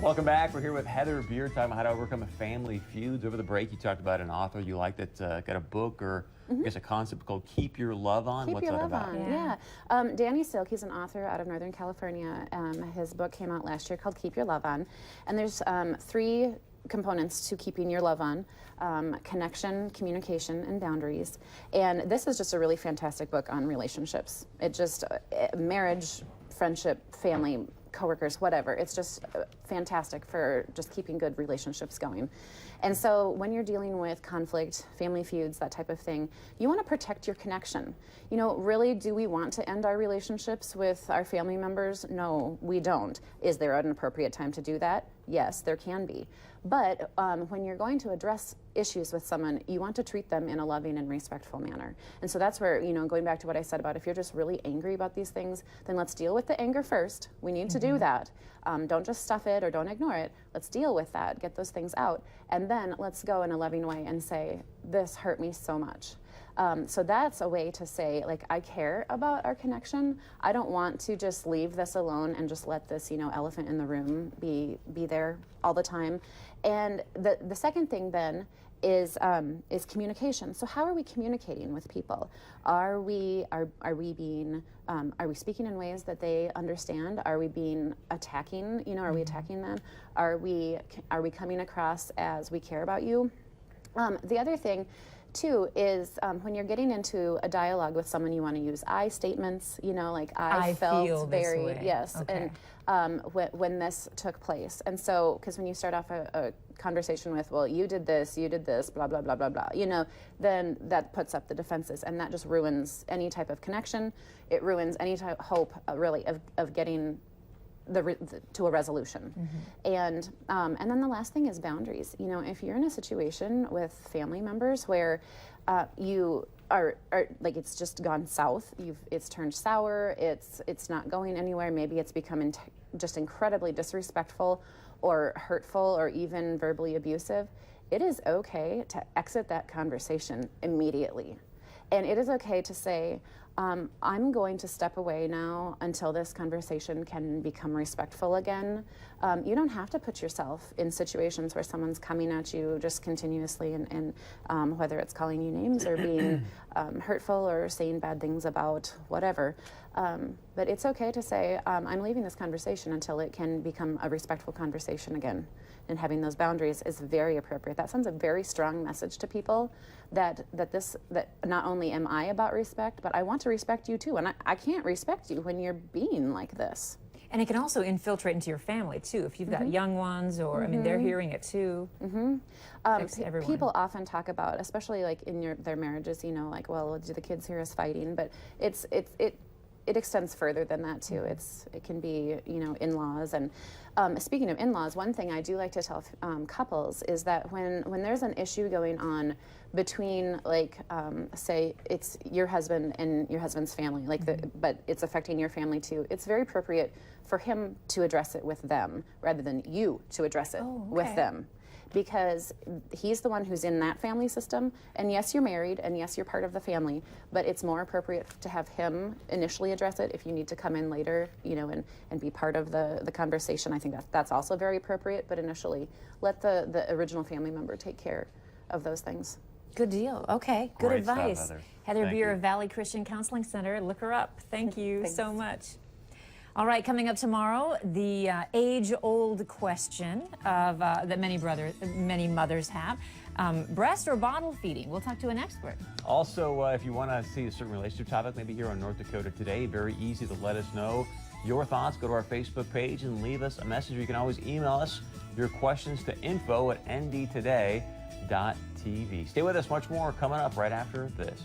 Welcome back. We're here with Heather Beer talking about how to overcome family feuds. Over the break, you talked about an author you like that got a book or I guess a concept called Keep Your Love On. Keep What's Your that Love about? On, yeah. Danny Silk, he's an author out of Northern California. His book came out last year called Keep Your Love On. And there's 3 components to keeping your love on: connection, communication, and boundaries. And this is just a really fantastic book on relationships. It just, marriage, friendship, family, coworkers, whatever. It's just fantastic for just keeping good relationships going. And so when you're dealing with conflict, family feuds, that type of thing, you want to protect your connection. You know, really, do we want to end our relationships with our family members? No, we don't. Is there an appropriate time to do that? Yes, there can be. But when you're going to address issues with someone, you want to treat them in a loving and respectful manner. And so that's where, you know, going back to what I said about if you're just really angry about these things, then let's deal with the anger first. We need to do that. Don't just stuff it or don't ignore it. Let's deal with that, get those things out, and then let's go in a loving way and say, this hurt me so much. So that's a way to say, like, I care about our connection. I don't want to just leave this alone and just let this, you know, elephant in the room be there all the time. And the second thing then is communication. So how are we communicating with people? Are we speaking in ways that they understand? Are we being attacking? You know, are we attacking them? Are we coming across as we care about you? The other thing too is when you're getting into a dialogue with someone, you want to use I statements, you know, like I felt feel very, this way. yes, Okay. and when this took place. And so, because when you start off a conversation with, well, you did this, blah, blah, blah, blah, blah, you know, then that puts up the defenses, and that just ruins any type of connection. It ruins any type hope, really, of getting to a resolution. And then the last thing is boundaries. You know, if you're in a situation with family members where you are like, it's just gone south, it's turned sour, it's not going anywhere, maybe it's become just incredibly disrespectful or hurtful or even verbally abusive, it is okay to exit that conversation immediately. And it is okay to say, I'm going to step away now until this conversation can become respectful again. You don't have to put yourself in situations where someone's coming at you just continuously and whether it's calling you names or being hurtful or saying bad things about whatever. But it's okay to say, I'm leaving this conversation until it can become a respectful conversation again. And having those boundaries is very appropriate. That sends a very strong message to people that not only am I about respect, but I want to respect you too. And I can't respect you when you're being like this. And it can also infiltrate into your family too. If you've got young ones, or I mean, they're hearing it too. Affects everyone. People often talk about, especially like in their marriages, you know, like, well, do the kids hear us fighting? But it extends further than that too. It can be, you know, in-laws. And speaking of in-laws, one thing I do like to tell couples is that when there's an issue going on between, like, say it's your husband and your husband's family, like, but it's affecting your family too, it's very appropriate for him to address it with them rather than you to address it with them. Because he's the one who's in that family system, and yes, you're married, and yes, you're part of the family, but it's more appropriate to have him initially address it. If you need to come in later, you know, and be part of the conversation, I think that's also very appropriate, but initially, let the original family member take care of those things. Good deal. Okay, good Great advice. stuff, Heather Thank Beer you. of Valley Christian Counseling Center. Look her up. Thank you Thanks. so much. All right, coming up tomorrow, the age-old question of that many mothers have: breast or bottle feeding. We'll talk to an expert. Also, if you want to see a certain relationship topic, maybe here on North Dakota Today, very easy to let us know your thoughts. Go to our Facebook page and leave us a message. You can always email us your questions to info@ndtoday.tv. Stay with us. Much more coming up right after this.